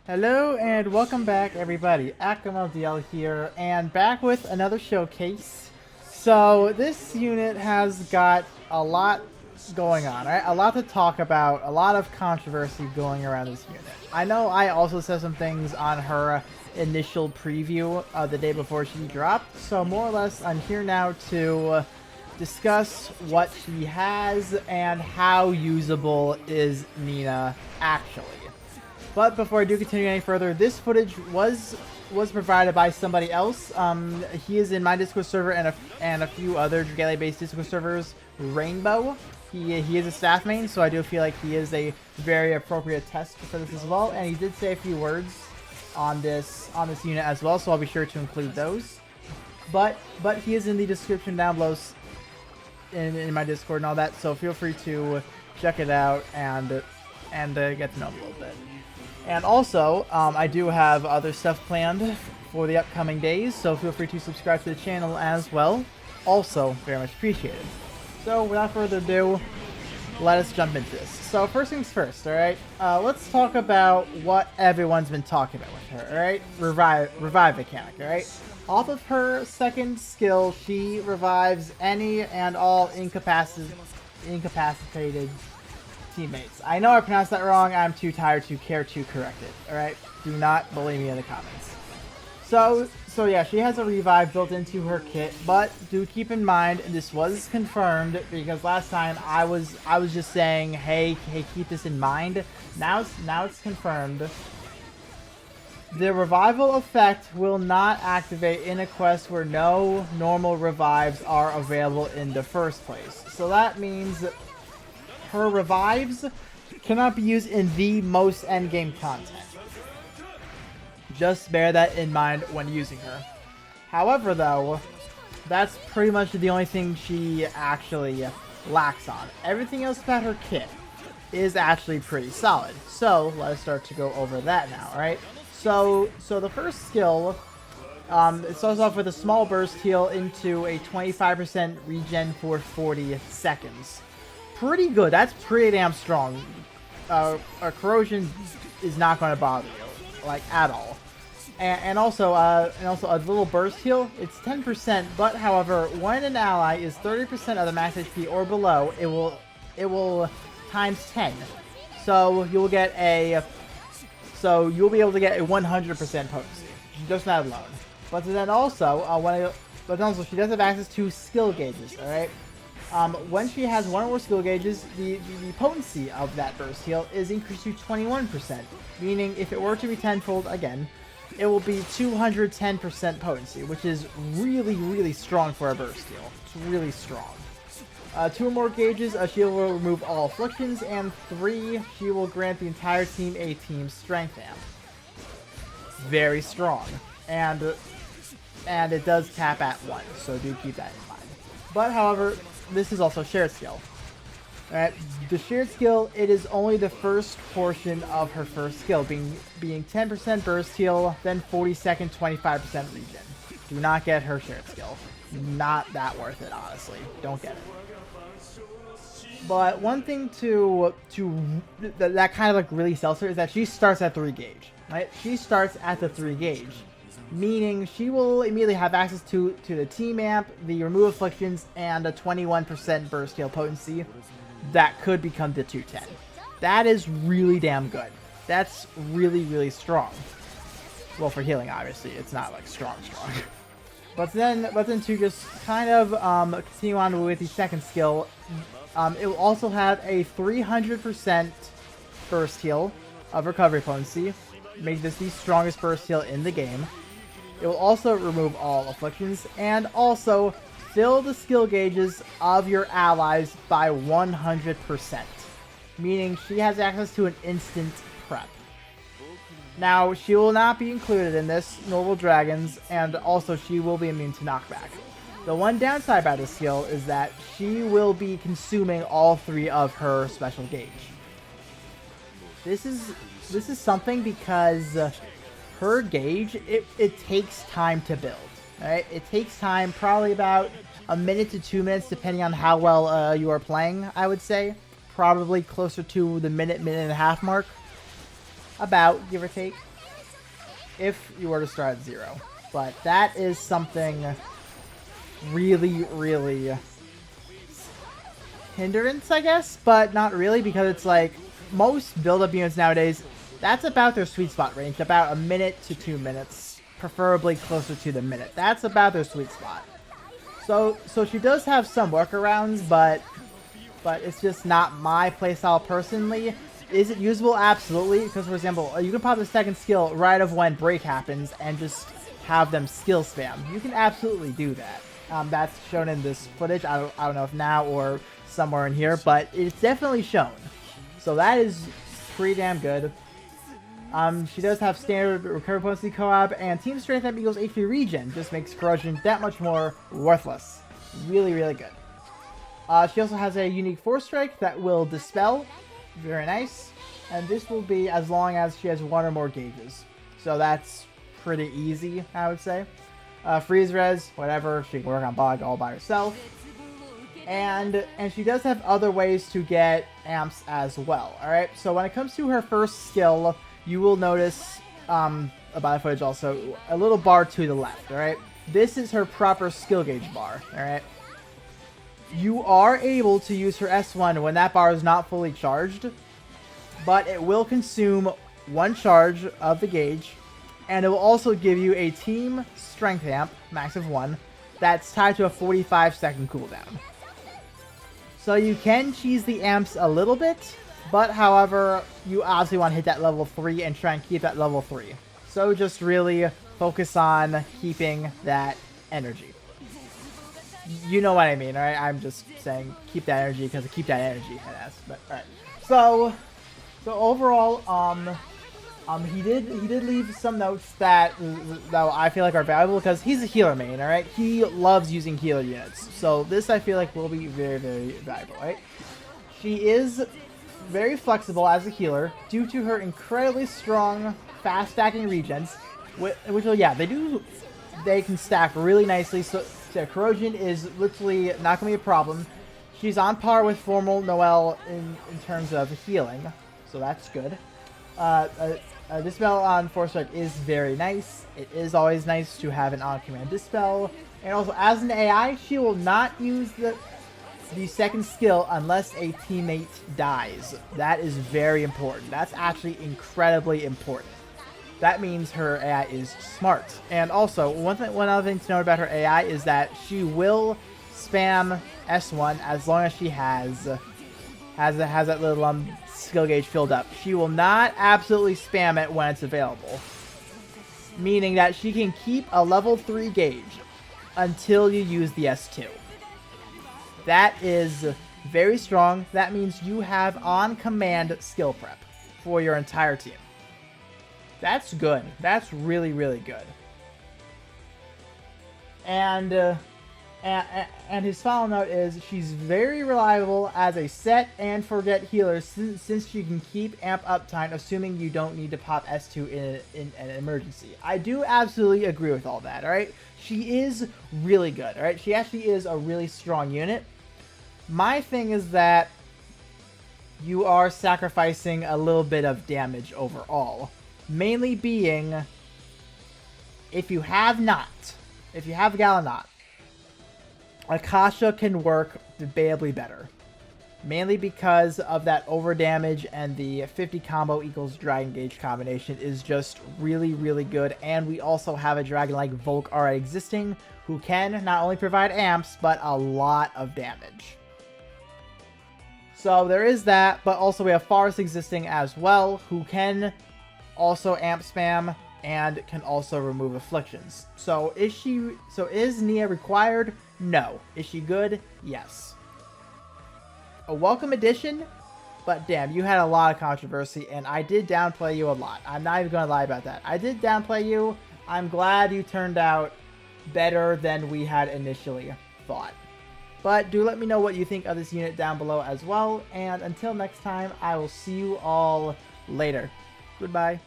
Hello and welcome back everybody, AkMLDL here, and back with another showcase. So this unit has got a lot going on, right? A lot to talk about, a lot of controversy going around this unit. I know I also said some things on her initial preview the day before she dropped, so more or less I'm here now to discuss what she has and how usable is Nina actually. But before I do continue any further, this footage was provided by somebody else. He is in my Discord server and a few other Dragalia-based Discord servers. Rainbow. He is a staff main, so I do feel like he is a very appropriate test for this as well. And he did say a few words on this unit as well, so I'll be sure to include those. But he is in the description down below in my Discord and all that, so feel free to check it out and get to know him a little bit. And also, I do have other stuff planned for the upcoming days, so feel free to subscribe to the channel as well. Also, very much appreciated. So, without further ado, let us jump into this. So, first things first, alright? Let's talk about what everyone's been talking about with her, alright? Revive mechanic, alright? Off of her second skill, she revives any and all incapacitated teammates. I know I pronounced that wrong. I'm too tired to care to correct it. Alright? Do not bully me in the comments. So yeah, she has a revive built into her kit, but do keep in mind, this was confirmed because last time I was just saying, hey, keep this in mind. Now it's confirmed. The revival effect will not activate in a quest where no normal revives are available in the first place. So that means her revives cannot be used in the most endgame content. Just bear that in mind when using her. However, though, that's pretty much the only thing she actually lacks on. Everything else about her kit is actually pretty solid. So let's start to go over that now, right? So the first skill, it starts off with a small burst heal into a 25% regen for 40 seconds. Pretty good. That's pretty damn strong. A corrosion is not going to bother you, like, at all. And also a little burst heal. It's 10%, but however, when an ally is 30% of the max HP or below, it will times 10. So you'll be able to get a 100% potency, just that alone. But then also, she does have access to skill gauges. All right. When she has one or more skill gauges, the potency of that burst heal is increased to 21%, meaning if it were to be tenfold again, it will be 210% potency, which is really, really strong for a burst heal. It's really strong. 2 or more gauges, she will remove all afflictions, and 3, she will grant the entire team a team strength amp. Very strong. And it does cap at 1, so do keep that in mind. But however, this is also shared skill. Alright, the shared skill, it is only the first portion of her first skill, being 10% burst heal, then 40-second 25% regen. Do not get her shared skill. Not that worth it, honestly. Don't get it. But one thing that kind of like really sells her is that she starts at 3 gauge. Right? She starts at the 3 gauge. Meaning she will immediately have access to the team amp, the remove afflictions, and a 21% burst heal potency that could become the 210. That is really damn good. That's really, really strong. Well, for healing, obviously, it's not like strong. But then to just kind of continue on with the second skill, it will also have a 300% burst heal of recovery potency, make this the strongest burst heal in the game. It will also remove all afflictions, and also fill the skill gauges of your allies by 100%. Meaning she has access to an instant prep. Now, she will not be included in this, nor will dragons, and also she will be immune to knockback. The one downside about this skill is that she will be consuming all 3 of her special gauge. This is something because her gauge, it takes time to build. Right? It takes time, probably about a minute to 2 minutes, depending on how well you are playing, I would say. Probably closer to the minute and a half mark. About, give or take. if you were to start at 0. But that is something really, really hindrance, I guess, but not really, because it's like most build-up units nowadays, that's about their sweet spot range, about a minute to 2 minutes, preferably closer to the minute. That's about their sweet spot. So she does have some workarounds, but it's just not my playstyle personally. Is it usable? Absolutely, because for example, you can pop the second skill right of when break happens and just have them skill spam. You can absolutely do that. That's shown in this footage. I don't know if now or somewhere in here, but it's definitely shown. So that is pretty damn good. She does have standard recovery potency co-op, and team strength up equals HP regen. Just makes corrosion that much more worthless. Really, really good. She also has a unique force strike that will dispel. Very nice. And this will be as long as she has 1 or more gauges. So that's pretty easy, I would say. Freeze res, whatever. She can work on Bog all by herself. And she does have other ways to get amps as well. Alright, so when it comes to her first skill, you will notice, about the footage also, a little bar to the left, alright? This is her proper skill gauge bar, alright? You are able to use her S1 when that bar is not fully charged, but it will consume 1 charge of the gauge, and it will also give you a team strength amp, max of 1, that's tied to a 45-second cooldown. So you can cheese the amps a little bit, but however, you obviously want to hit that level 3 and try and keep that level 3. So just really focus on keeping that energy. You know what I mean, alright? I'm just saying keep that energy because keep that energy, but alright. So overall, he did leave some notes that I feel like are valuable because he's a healer main, alright? He loves using healer units. So this I feel like will be very, very valuable, right? She is very flexible as a healer due to her incredibly strong, fast stacking regens, which will, yeah, they can stack really nicely. So corrosion is literally not going to be a problem. She's on par with Formal Noelle in terms of healing, so that's good. Dispel on Force Strike is very nice. It is always nice to have an on-command Dispel. And also, as an AI, she will not use the second skill unless a teammate dies. That is very important. That's actually incredibly important. That means her AI is smart. And also, one other thing to note about her AI is that she will spam S1 as long as she has that little skill gauge filled up. She will not absolutely spam it when it's available. Meaning that she can keep a level 3 gauge until you use the S2. That is very strong. That means you have on-command skill prep for your entire team. That's good. That's really, really good. And his final note is she's very reliable as a set and forget healer since she can keep amp uptime assuming you don't need to pop S2 in an emergency. I do absolutely agree with all that, alright? She is really good, alright? She actually is a really strong unit. My thing is that you are sacrificing a little bit of damage overall. Mainly being, if you have Galanot, Akasha can work debatably better. Mainly because of that overdamage and the 50 combo equals Dragon Gauge combination is just really, really good. And we also have a dragon like Volk already existing who can not only provide amps, but a lot of damage. So there is that, but also we have Forest existing as well, who can also amp spam and can also remove afflictions. So is Nia required? No. Is she good? Yes. A welcome addition, but damn, you had a lot of controversy and I did downplay you a lot. I'm not even gonna lie about that. I did downplay you. I'm glad you turned out better than we had initially thought. But do let me know what you think of this unit down below as well, and until next time, I will see you all later. Goodbye.